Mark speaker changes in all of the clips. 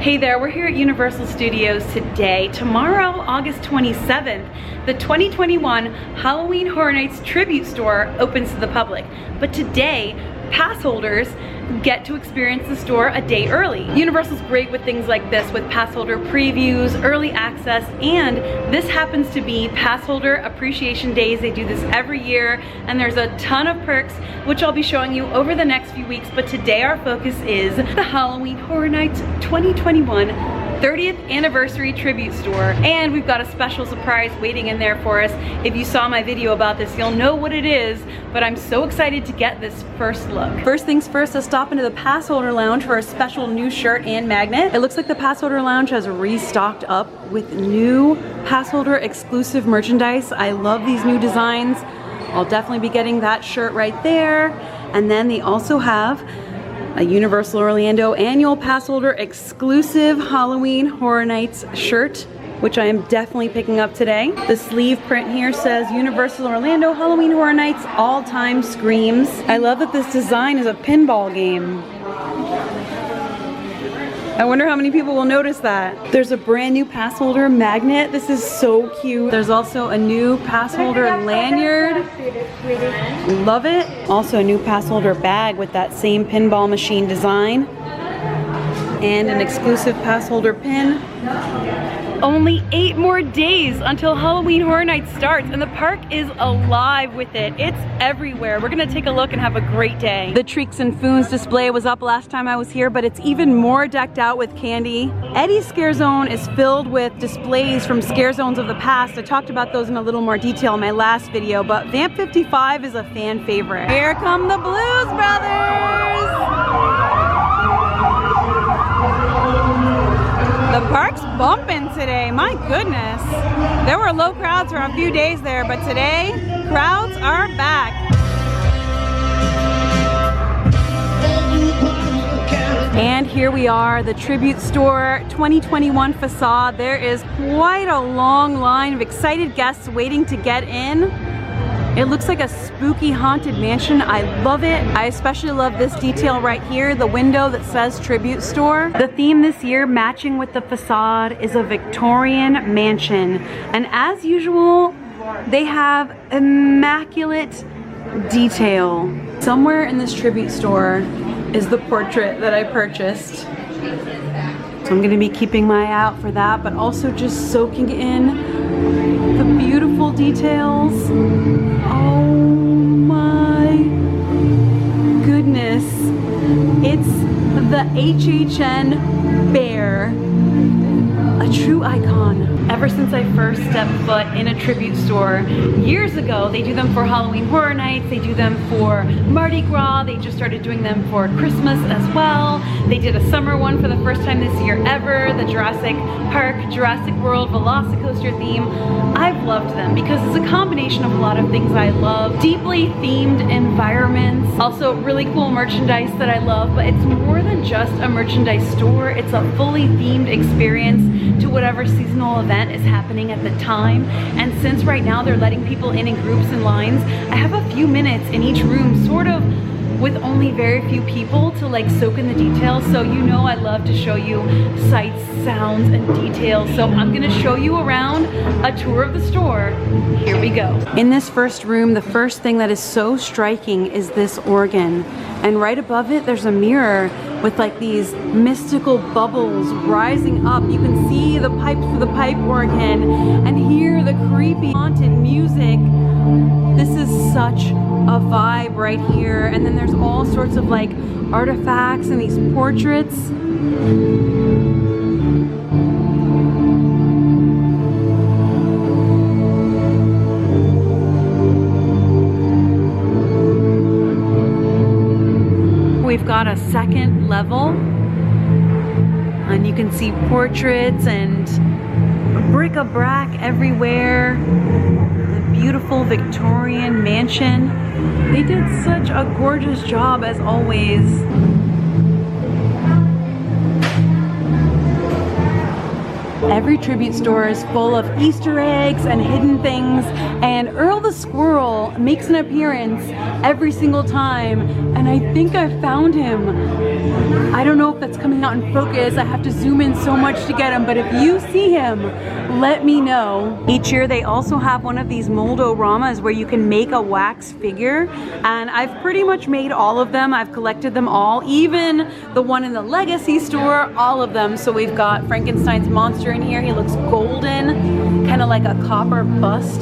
Speaker 1: Hey there, we're here at Universal Studios today. Tomorrow, August 27th, the 2021 Halloween Horror Nights Tribute Store opens to the public. But today, pass holders get to experience the store a day early. Universal's great with things like this, with pass holder previews, early access, and this happens to be pass holder appreciation days. They do this every year, and there's a ton of perks, which I'll be showing you over the next few weeks. But today our focus is the Halloween Horror Nights 2021 30th anniversary tribute store, and we've got a special surprise waiting in there for us. If you saw my video about this, you'll know what it is, but I'm so excited to get this first look. First things first, let's stop into the pass holder lounge for a special new shirt and magnet. It looks like the pass holder lounge has restocked up with new pass holder exclusive merchandise. I love these new designs. I'll definitely be getting that shirt right there. And then they also have a Universal Orlando annual pass holder exclusive Halloween Horror Nights shirt, which I am definitely picking up today. The sleeve print here says Universal Orlando Halloween Horror Nights All Time Screams. I love that this design is a pinball game. I wonder how many people will notice that. There's a brand new pass holder magnet. This is so cute. There's also a new pass holder lanyard. Love it. Also a new pass holder bag with that same pinball machine design. And an exclusive pass holder pin. Only 8 more days until Halloween Horror Nights starts, and the park is alive with it. It's everywhere. We're gonna take a look and have a great day. The Treeks and Foons display was up last time I was here, but it's even more decked out with candy. Eddie's Scare Zone is filled with displays from scare zones of the past. I talked about those in a little more detail in my last video, but Vamp 55 is a fan favorite. Here come the Blues Brothers! The park's bumping today, my goodness. There were low crowds for a few days there, but today, crowds are back. And here we are, the Tribute Store 2021 facade. There is quite a long line of excited guests waiting to get in. It looks like a spooky haunted mansion. I love it. I especially love this detail right here, the window that says Tribute Store. The theme this year, matching with the facade, is a Victorian mansion. And as usual, they have immaculate detail. Somewhere in this Tribute Store is the portrait that I purchased. So I'm gonna be keeping my eye out for that, but also just soaking in the beautiful details. Oh my goodness. It's the HHN bear, a true icon. Ever since I first stepped foot in a tribute store years ago, they do them for Halloween Horror Nights, they do them for Mardi Gras, they just started doing them for Christmas as well. They did a summer one for the first time this year ever, the Jurassic Park, Jurassic World Velocicoaster theme. I've loved them because it's a combination of a lot of things I love. Deeply themed environments, also really cool merchandise that I love, but it's more than just a merchandise store. It's a fully themed experience to whatever seasonal event is happening at the time. And since right now they're letting people in groups and lines, I have a few minutes in each room, sort of with only very few people to like soak in the details. So you know I love to show you sights, sounds, and details. So I'm gonna show you around a tour of the store. Here we go. In this first room, the first thing that is so striking is this organ. And right above it, there's a mirror with like these mystical bubbles rising up. You can see the pipes for the pipe organ and hear the creepy haunted music. This is such a vibe right here. And then there's all sorts of like artifacts and these portraits. We've got a second level, and you can see portraits and bric-a-brac everywhere. The beautiful Victorian mansion. They did such a gorgeous job as always. Every tribute store is full of Easter eggs and hidden things, and Earl the Squirrel makes an appearance every single time. and I think I found him. I don't know if that's coming out in focus. I have to zoom in so much to get him, but if you see him, let me know. Each year they also have one of these mold-o-ramas where you can make a wax figure, and I've pretty much made all of them. I've collected them all, even the one in the Legacy store, all of them. So we've got Frankenstein's monster in here. He looks golden, kind of like a copper bust.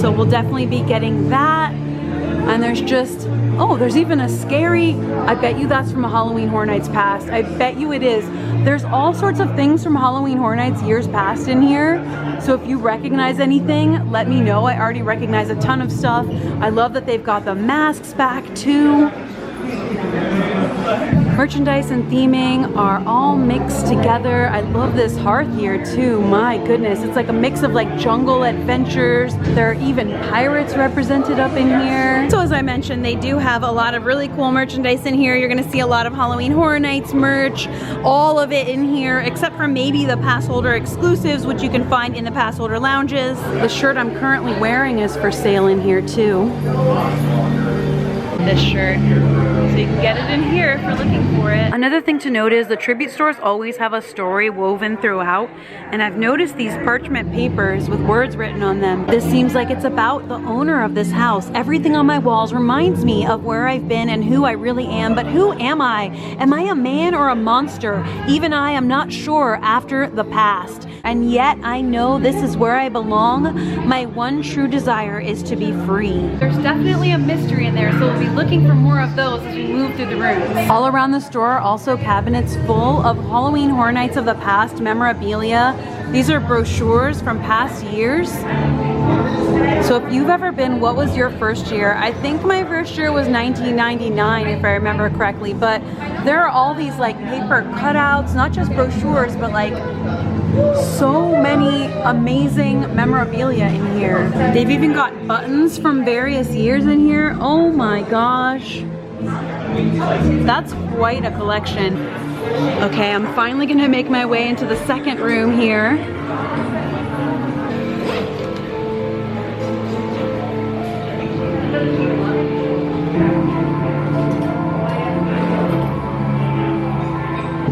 Speaker 1: So we'll definitely be getting that. And there's just, oh, there's even a scary, I bet you that's from a Halloween Horror Nights past. I bet you it is. There's all sorts of things from Halloween Horror Nights years past in here. So if you recognize anything, let me know. I already recognize a ton of stuff. I love that they've got the masks back too. Merchandise and theming are all mixed together. I love this hearth here too. My goodness, it's like a mix of like jungle adventures. There are even pirates represented up in here. So as I mentioned, they do have a lot of really cool merchandise in here. You're gonna see a lot of Halloween Horror Nights merch, all of it in here, except for maybe the Passholder exclusives, which you can find in the Passholder lounges. The shirt I'm currently wearing is for sale in here too. This shirt, so you can get it in here if you're looking for it. Another thing to note is the tribute stores always have a story woven throughout, and I've noticed these parchment papers with words written on them. This seems like it's about the owner of this house. Everything on my walls reminds me of where I've been and who I really am, but who am I? Am I a man or a monster? Even I am not sure after the past. And yet I know this is where I belong. My one true desire is to be free. There's definitely a mystery in there, so we'll be looking for more of those as we move through the rooms. All around the store are also cabinets full of Halloween Horror Nights of the past memorabilia. These are brochures from past years. So if you've ever been, what was your first year? I think my first year was 1999, if I remember correctly, but there are all these like paper cutouts, not just brochures, but like so many amazing memorabilia in here. They've even got buttons from various years in here. Oh my gosh. That's quite a collection. Okay, I'm finally gonna make my way into the second room here.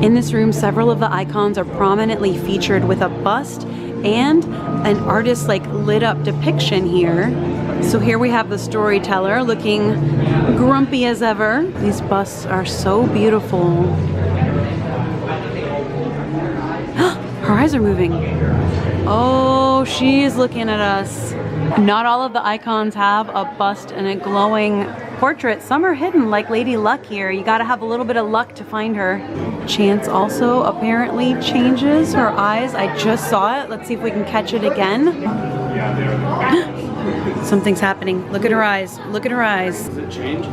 Speaker 1: In this room, several of the icons are prominently featured with a bust and an artist's like lit up depiction here. So here we have the storyteller looking grumpy as ever. These busts are so beautiful. Her eyes are moving. Oh, she is looking at us. Not all of the icons have a bust and a glowing portrait. Some are hidden like Lady Luck here. You gotta have a little bit of luck to find her. Chance also apparently changes her eyes. I just saw it. Let's see if we can catch it again. Something's happening. Look at her eyes. Look at her eyes.
Speaker 2: Does it change?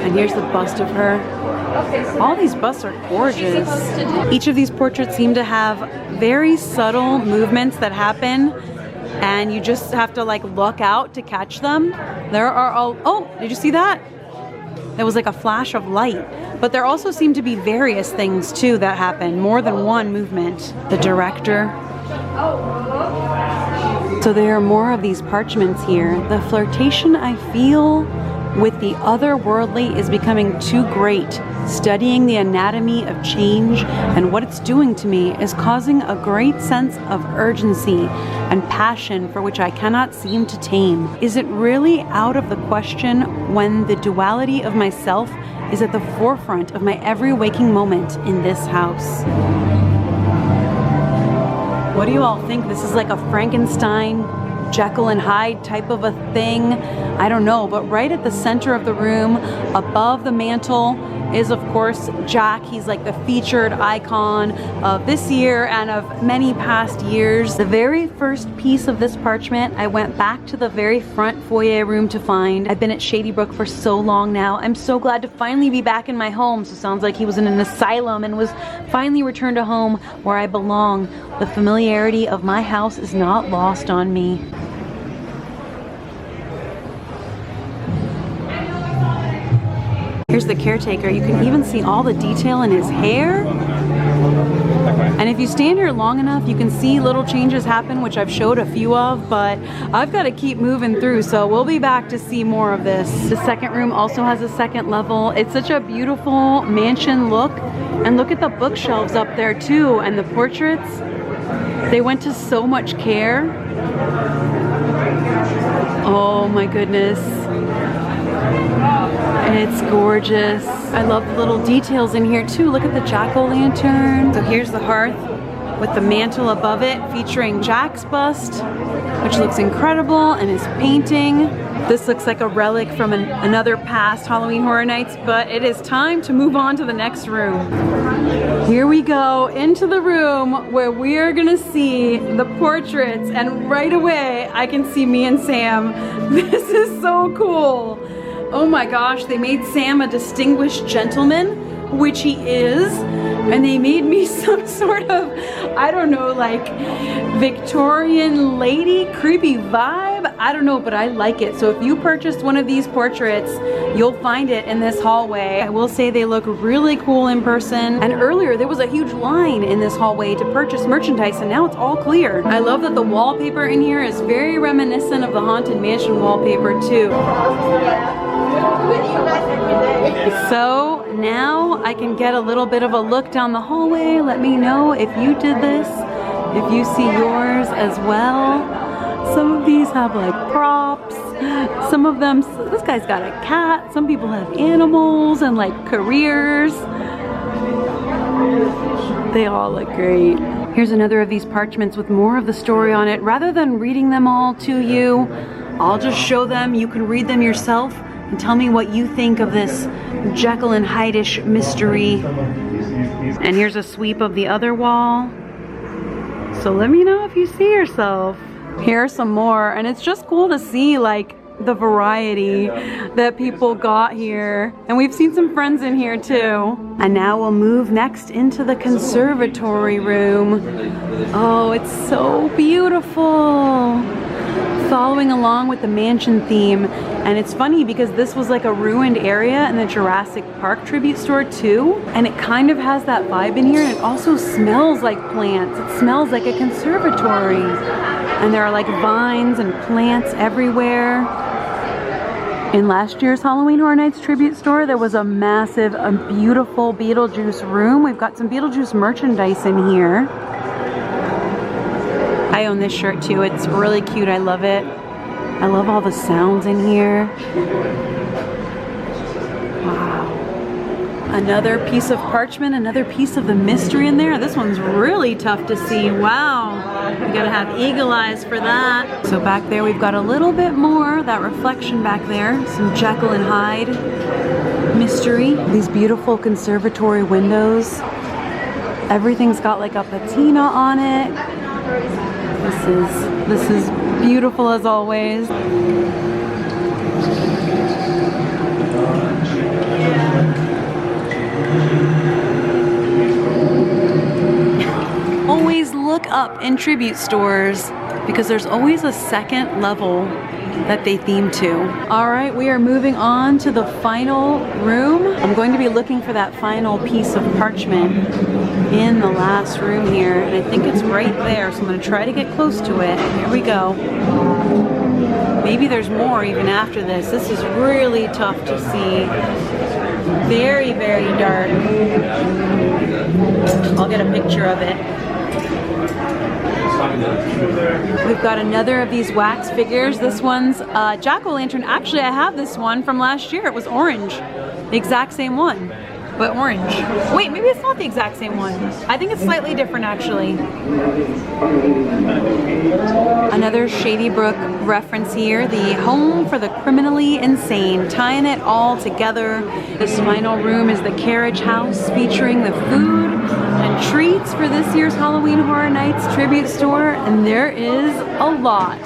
Speaker 1: And here's the bust of her. All these busts are gorgeous. Each of these portraits seem to have very subtle movements that happen, and you just have to like look out to catch them. There are all, oh, did you see that? There was like a flash of light. But there also seem to be various things too that happen, more than one movement. The director. So there are more of these parchments here. The flirtation I feel with the otherworldly is becoming too great. Studying the anatomy of change and what it's doing to me is causing a great sense of urgency and passion for which I cannot seem to tame. Is it really out of the question when the duality of myself is at the forefront of my every waking moment in this house? What do you all think? This is like a Frankenstein, Jekyll and Hyde type of a thing. I don't know, but right at the center of the room, above the mantle, is of course Jack. He's like the featured icon of this year and of many past years. The very first piece of this parchment I went back to the very front foyer room to find. I've been at Shady Brook for so long now. I'm so glad to finally be back in my home. So it sounds like he was in an asylum and was finally returned to home where I belong. The familiarity of my house is not lost on me. Here's the caretaker. You can even see all the detail in his hair. And if you stand here long enough, you can see little changes happen, which I've showed a few of, but I've got to keep moving through, so we'll be back to see more of this. The second room also has a second level. It's such a beautiful mansion look, and look at the bookshelves up there too, and the portraits. They went to so much care. Oh my goodness. It's gorgeous. I love the little details in here too. Look at the jack-o'-lantern. So here's the hearth with the mantle above it featuring Jack's bust, which looks incredible, and his painting. This looks like a relic from another past Halloween Horror Nights, but it is time to move on to the next room. Here we go into the room where we are gonna see the portraits, and right away I can see me and Sam. This is so cool. Oh my gosh, they made Sam a distinguished gentleman, which he is, and they made me some sort of, I don't know, like Victorian lady, creepy vibe. I don't know, but I like it. So if you purchased one of these portraits, you'll find it in this hallway. I will say they look really cool in person. And earlier there was a huge line in this hallway to purchase merchandise, and now it's all clear. I love that the wallpaper in here is very reminiscent of the Haunted Mansion wallpaper too. So now I can get a little bit of a look down the hallway. Let me know if you did this, if you see yours as well. Some of these have like props. Some of them, this guy's got a cat. Some people have animals and like careers. They all look great. Here's another of these parchments with more of the story on it. Rather than reading them all to you, I'll just show them. You can read them yourself and tell me what you think of this Jekyll and Hyde-ish mystery. And here's a sweep of the other wall. So let me know if you see yourself. Here are some more, and it's just cool to see like the variety that people got here. And we've seen some friends in here too. And now we'll move next into the conservatory room. Oh, it's so beautiful. Following along with the mansion theme. And it's funny because this was like a ruined area in the Jurassic Park tribute store too. And it kind of has that vibe in here, and it also smells like plants. It smells like a conservatory. And there are like vines and plants everywhere. In last year's Halloween Horror Nights tribute store, there was a massive, beautiful Beetlejuice room. We've got some Beetlejuice merchandise in here. I own this shirt too. It's really cute. I love it. I love all the sounds in here. Wow. Another piece of parchment, another piece of the mystery in there. This one's really tough to see. Wow. You gotta have eagle eyes for that. So back there we've got a little bit more, that reflection back there. Some Jekyll and Hyde mystery. These beautiful conservatory windows. Everything's got like a patina on it. This is beautiful as always. Always look up in tribute stores because there's always a second level that they theme to. All right, we are moving on to the final room. I'm going to be looking for that final piece of parchment in the last room here, and I think it's right there, so I'm going to try to get close to it. Here we go. Maybe there's more even after this. This is really tough to see. Very, very dark. I'll get a picture of it. We've got another of these wax figures. This one's jack-o'-lantern. Actually, I have this one from last year. It was orange. The exact same one, but orange. Wait, maybe it's not the exact same one. I think it's slightly different, actually. Another Shady Brook reference here. The home for the criminally insane. Tying it all together. This final room is the carriage house featuring the food and treats for this year's Halloween Horror Nights tribute store, and there is a lot.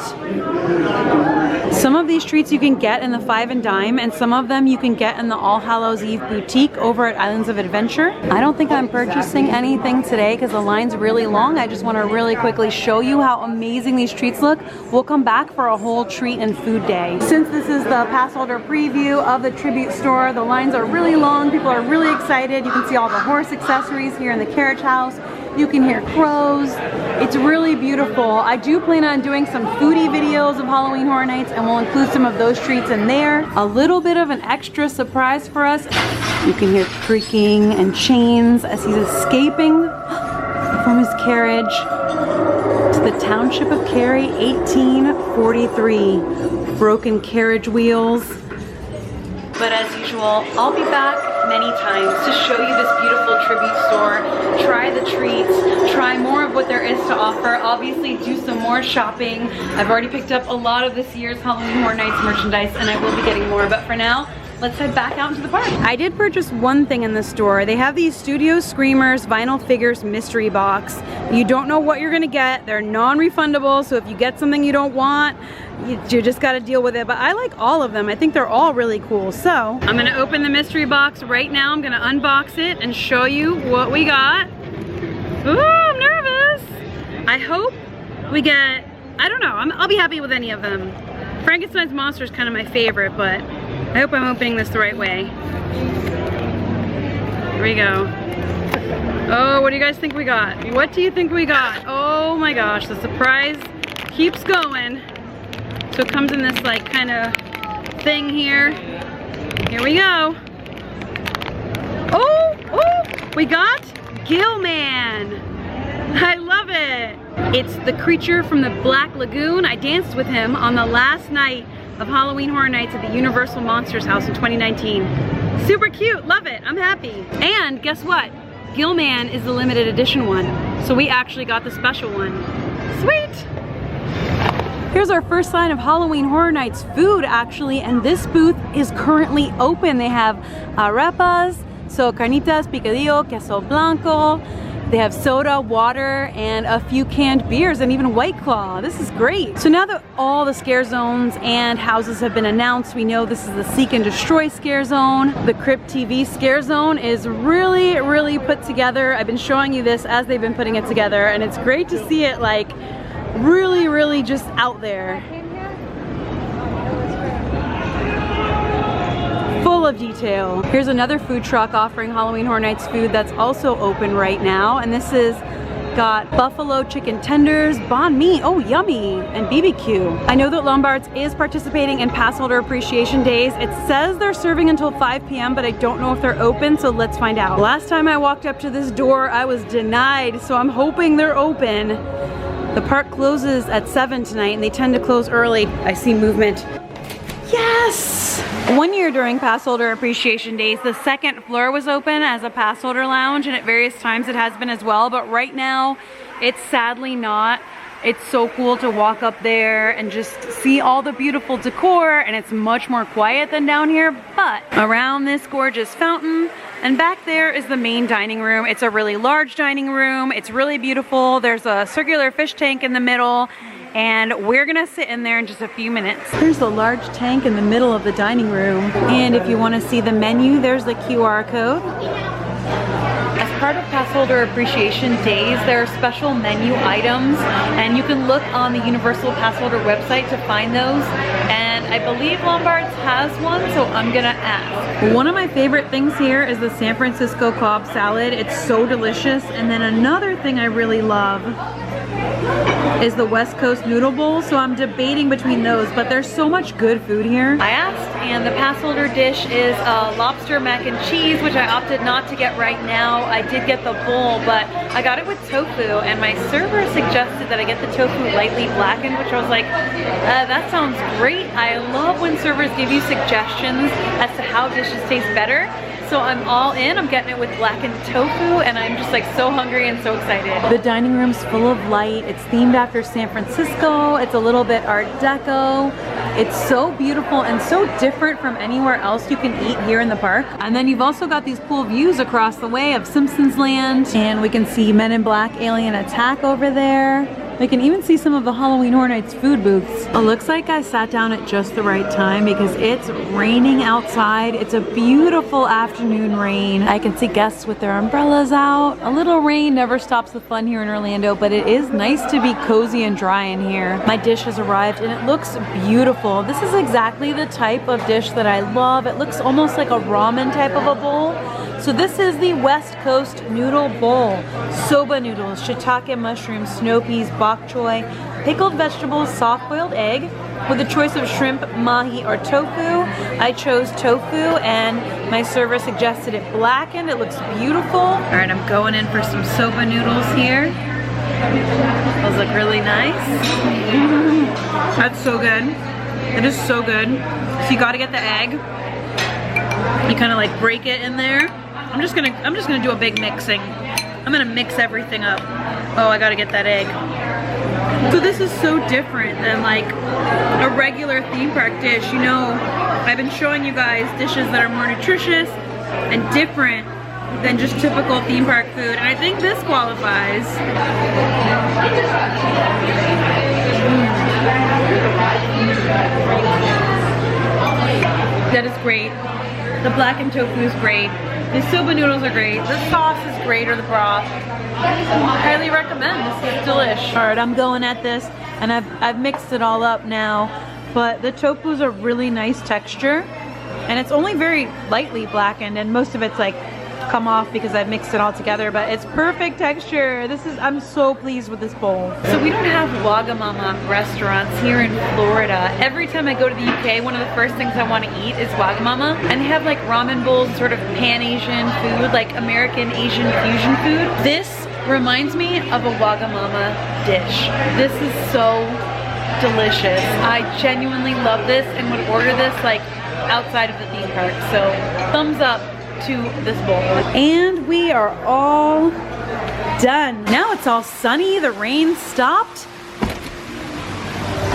Speaker 1: Some of these treats you can get in the 5 and Dime, and some of them you can get in the All Hallows Eve boutique over at Islands of Adventure. I don't think I'm purchasing anything today because the line's really long. I just want to really quickly show you how amazing these treats look. We'll come back for a whole treat and food day. Since this is the Passholder preview of the tribute store, the lines are really long. People are really excited. You can see all the horse accessories here in the carriage house. You can hear crows. It's really beautiful. I do plan on doing some foodie videos of Halloween Horror Nights, and we'll include some of those treats in there. A little bit of an extra surprise for us. You can hear creaking and chains as he's escaping from his carriage to the township of Cary, 1843. Broken carriage wheels. But as usual, I'll be back many times to show you this beautiful tribute store, try the treats, try more of what there is to offer, obviously do some more shopping. I've already picked up a lot of this year's Halloween Horror Nights merchandise, and I will be getting more, but for now, let's head back out into the park. I did purchase one thing in the store. They have these Studio Screamers vinyl figures mystery box. You don't know what you're gonna get. They're non-refundable, so if you get something you don't want, you just gotta deal with it. But I like all of them. I think they're all really cool. So I'm gonna open the mystery box right now. I'm gonna unbox it and show you what we got. Ooh, I'm nervous. I hope we get, I don't know, I'll be happy with any of them. Frankenstein's monster is kind of my favorite, but I hope I'm opening this the right way. Here we go. Oh, what do you guys think we got? What do you think we got? Oh my gosh, the surprise keeps going. So it comes in this like kind of thing here. Here we go. Oh, we got Gillman. I love it. It's the creature from the Black Lagoon. I danced with him on the last night of Halloween Horror Nights at the Universal Monsters House in 2019. Super cute, love it, I'm happy. And guess what? Gillman is the limited edition one. So we actually got the special one. Sweet! Here's our first sign of Halloween Horror Nights food actually, and this booth is currently open. They have arepas, so carnitas, picadillo, queso blanco. They have soda, water, and a few canned beers, and even White Claw. This is great. So now that all the scare zones and houses have been announced, we know this is the Seek and Destroy scare zone. The Crypt TV scare zone is really, really put together. I've been showing you this as they've been putting it together, and it's great to see it like really, really just out there. Full of detail. Here's another food truck offering Halloween Horror Nights food that's also open right now, and this is got buffalo chicken tenders, banh mi, oh yummy, and BBQ. I know that Lombard's is participating in Passholder Appreciation Days. It says they're serving until 5 p.m., but I don't know if they're open, so let's find out. Last time I walked up to this door, I was denied, so I'm hoping they're open. The park closes at 7 tonight, and they tend to close early. I see movement. Yes! One year during Passholder Appreciation Days, the second floor was open as a Passholder lounge, and at various times it has been as well, but right now it's sadly not. It's so cool to walk up there and just see all the beautiful decor, and it's much more quiet than down here, but around this gorgeous fountain, and back there is the main dining room. It's a really large dining room. It's really beautiful. There's a circular fish tank in the middle, and we're gonna sit in there in just a few minutes. There's the large tank in the middle of the dining room, and if you want to see the menu, there's the QR code. As part of Passholder Appreciation Days, there are special menu items, and you can look on the Universal Passholder website to find those, and I believe Lombard's has one, so I'm gonna ask. One of my favorite things here is the San Francisco Cobb salad. It's so delicious, and then another thing I really love is the West Coast Noodle Bowl, so I'm debating between those, but there's so much good food here. I asked, and the Passholder dish is lobster mac and cheese, which I opted not to get right now. I did get the bowl, but I got it with tofu, and my server suggested that I get the tofu lightly blackened, which I was like, that sounds great. I love when servers give you suggestions as to how dishes taste better. So I'm all in, I'm getting it with blackened tofu, and I'm just like so hungry and so excited. The dining room's full of light. It's themed after San Francisco. It's a little bit Art Deco. It's so beautiful and so different from anywhere else you can eat here in the park. And then you've also got these cool views across the way of Simpsons Land, and we can see Men in Black Alien Attack over there. We can even see some of the Halloween Horror Nights food booths. It looks like I sat down at just the right time because it's raining outside. It's a beautiful afternoon rain. I can see guests with their umbrellas out. A little rain never stops the fun here in Orlando, but it is nice to be cozy and dry in here. My dish has arrived and it looks beautiful. This is exactly the type of dish that I love. It looks almost like a ramen type of a bowl. So this is the West Coast Noodle Bowl. Soba noodles, shiitake mushrooms, snow peas, bok choy, pickled vegetables, soft-boiled egg, with a choice of shrimp, mahi, or tofu. I chose tofu and my server suggested it blackened. It looks beautiful. All right, I'm going in for some soba noodles here. Those look really nice. That's so good. It is so good. So you gotta get the egg. You kind of like break it in there. I'm just gonna do a big mixing. I'm gonna mix everything up. Oh, I gotta get that egg. So this is so different than like a regular theme park dish. You know, I've been showing you guys dishes that are more nutritious and different than just typical theme park food, and I think this qualifies. That is great. The blackened tofu is great. The soba noodles are great. The sauce is great, or the broth. Highly recommend. This is delish. All right, I'm going at this, and I've mixed it all up now, but the tofu is a really nice texture, and it's only very lightly blackened, and most of it's like come off because I've mixed it all together, but it's perfect texture. I'm so pleased with this bowl. So we don't have Wagamama restaurants here in Florida. Every time I go to the UK, one of the first things I want to eat is Wagamama, and they have like ramen bowls, sort of pan-Asian food, like American Asian fusion food. This reminds me of a Wagamama dish. This is so delicious. I genuinely love this and would order this like outside of the theme park. So thumbs up to this bowl. And we are all done. Now it's all sunny, the rain stopped.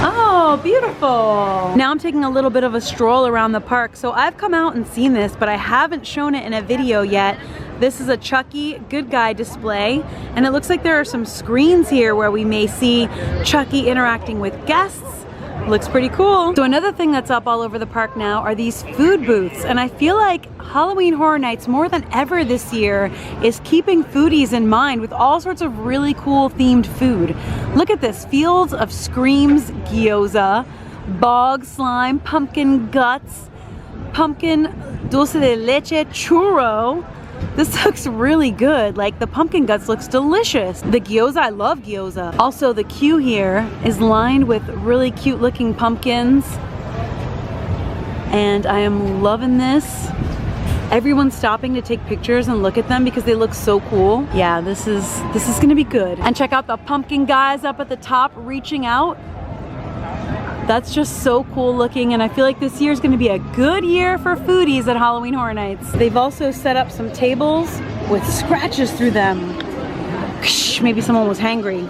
Speaker 1: Oh, beautiful. Now I'm taking a little bit of a stroll around the park. So I've come out and seen this, but I haven't shown it in a video yet. This is a Chucky Good Guy display, and it looks like there are some screens here where we may see Chucky interacting with guests. Looks pretty cool. So another thing that's up all over the park now are these food booths, and I feel like Halloween Horror Nights more than ever this year is keeping foodies in mind with all sorts of really cool themed food. Look at this, Fields of Screams gyoza, bog slime, pumpkin guts, pumpkin dulce de leche churro. This looks really good. Like the pumpkin guts looks delicious. The gyoza, I love gyoza. Also the queue here is lined with really cute looking pumpkins. And I am loving this. Everyone's stopping to take pictures and look at them because they look so cool. Yeah, this is gonna be good. And check out the pumpkin guys up at the top reaching out. That's just so cool looking, and I feel like this year is going to be a good year for foodies at Halloween Horror Nights. They've also set up some tables with scratches through them. Maybe someone was hangry.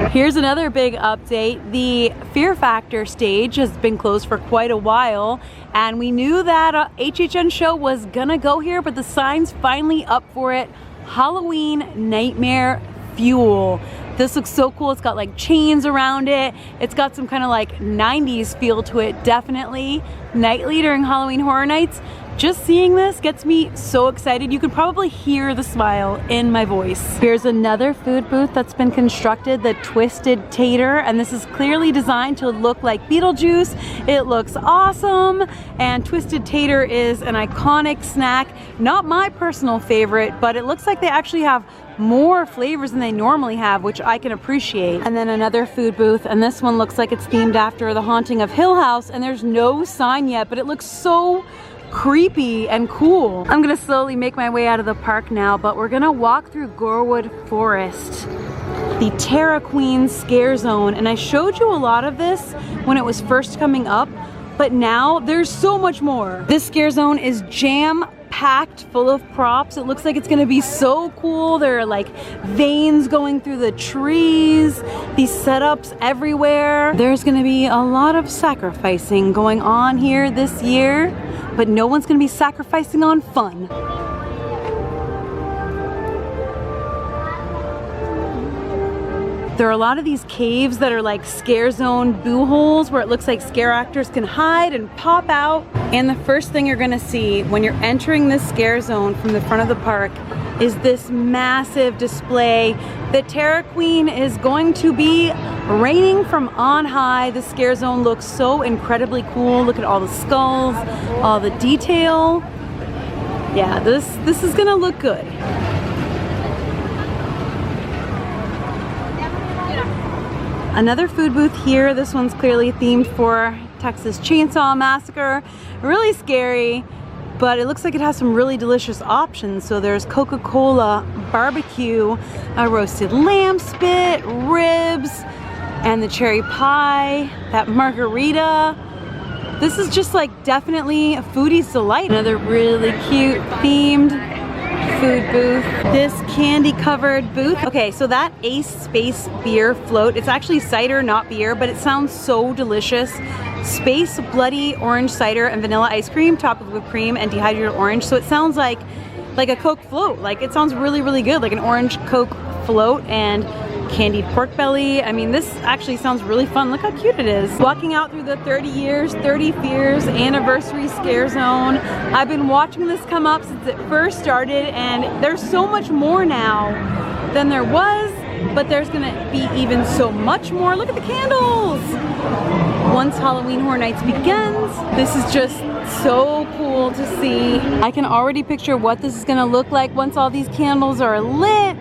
Speaker 1: Here's another big update. The Fear Factor stage has been closed for quite a while, and we knew that a HHN show was gonna go here, but the sign's finally up for it. Halloween Nightmare Fuel. This looks so cool. It's got like chains around it. It's got some kind of like 90s feel to it, definitely. Nightly during Halloween Horror Nights. Just seeing this gets me so excited. You can probably hear the smile in my voice. Here's another food booth that's been constructed, the Twisted Tater, and this is clearly designed to look like Beetlejuice. It looks awesome, and Twisted Tater is an iconic snack. Not my personal favorite, but it looks like they actually have more flavors than they normally have, which I can appreciate. And then another food booth, and this one looks like it's themed after The Haunting of Hill House, and there's no sign yet, but it looks so creepy and cool. I'm gonna slowly make my way out of the park now, but we're gonna walk through Gorewood Forest, the Terra Queen Scare Zone, and I showed you a lot of this when it was first coming up, but now there's so much more. This scare zone is jam-packed full of props. It looks like it's gonna be so cool. There are like veins going through the trees, these setups everywhere. There's gonna be a lot of sacrificing going on here this year, but no one's gonna be sacrificing on fun. There are a lot of these caves that are like scare zone boo holes where it looks like scare actors can hide and pop out. And the first thing you're gonna see when you're entering this scare zone from the front of the park is this massive display. The Terror Queen is going to be raining from on high. The scare zone looks so incredibly cool. Look at all the skulls, all the detail. Yeah, this is gonna look good. Another food booth here. This one's clearly themed for Texas Chainsaw Massacre. Really scary, but it looks like it has some really delicious options. So there's Coca-Cola barbecue, a roasted lamb spit, ribs, and the cherry pie, that margarita. This is just like definitely a foodie's delight. Another really cute themed food booth. This candy covered booth. Okay, so that Ace Space beer float, it's actually cider, not beer, but it sounds so delicious. Space bloody orange cider and vanilla ice cream topped with whipped cream and dehydrated orange. So it sounds like a Coke float. Like it sounds really, really good, like an orange Coke float and candied pork belly. I mean, this actually sounds really fun. Look how cute it is. Walking out through the 30 years, 30 Fears anniversary scare zone. I've been watching this come up since it first started, and there's so much more now than there was, but there's gonna be even so much more. Look at the candles. Once Halloween Horror Nights begins, this is just so cool to see. I can already picture what this is gonna look like once all these candles are lit.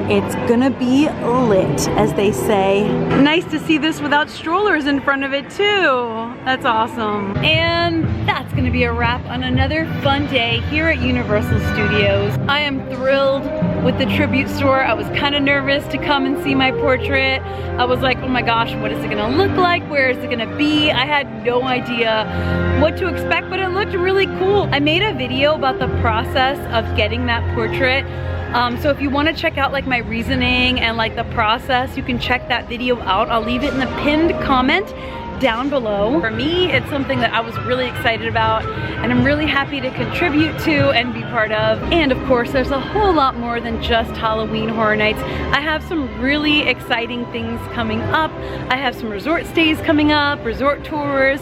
Speaker 1: It's gonna be lit, as they say. Nice to see this without strollers in front of it too. That's awesome. And that's gonna be a wrap on another fun day here at Universal Studios. I am thrilled with the tribute store. I was kind of nervous to come and see my portrait. I was like, oh my gosh, what is it gonna look like? Where is it gonna be? I had no idea what to expect, but it looked really cool. I made a video about the process of getting that portrait. So if you want to check out like my reasoning and like the process, you can check that video out. I'll leave it in the pinned comment down below. For me, it's something that I was really excited about and I'm really happy to contribute to and be part of. And of course, there's a whole lot more than just Halloween Horror Nights. I have some really exciting things coming up. I have some resort stays coming up, resort tours,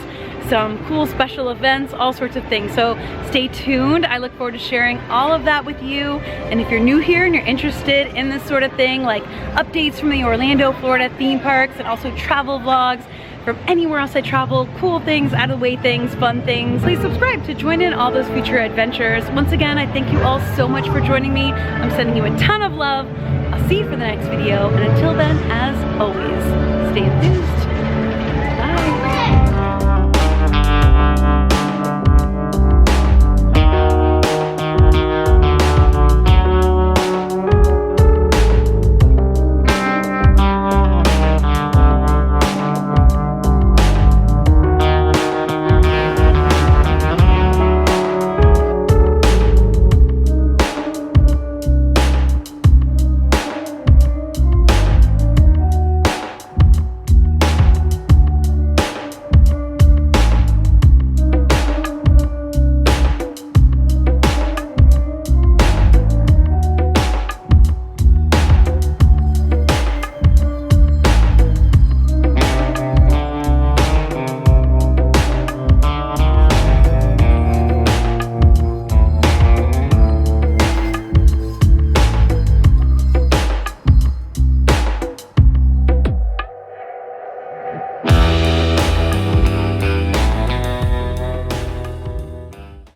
Speaker 1: some cool special events, all sorts of things. So stay tuned. I look forward to sharing all of that with you. And if you're new here and you're interested in this sort of thing, like updates from the Orlando, Florida theme parks and also travel vlogs from anywhere else I travel, cool things, out of the way things, fun things, please subscribe to join in all those future adventures. Once again, I thank you all so much for joining me. I'm sending you a ton of love. I'll see you for the next video. And until then, as always, stay enthused.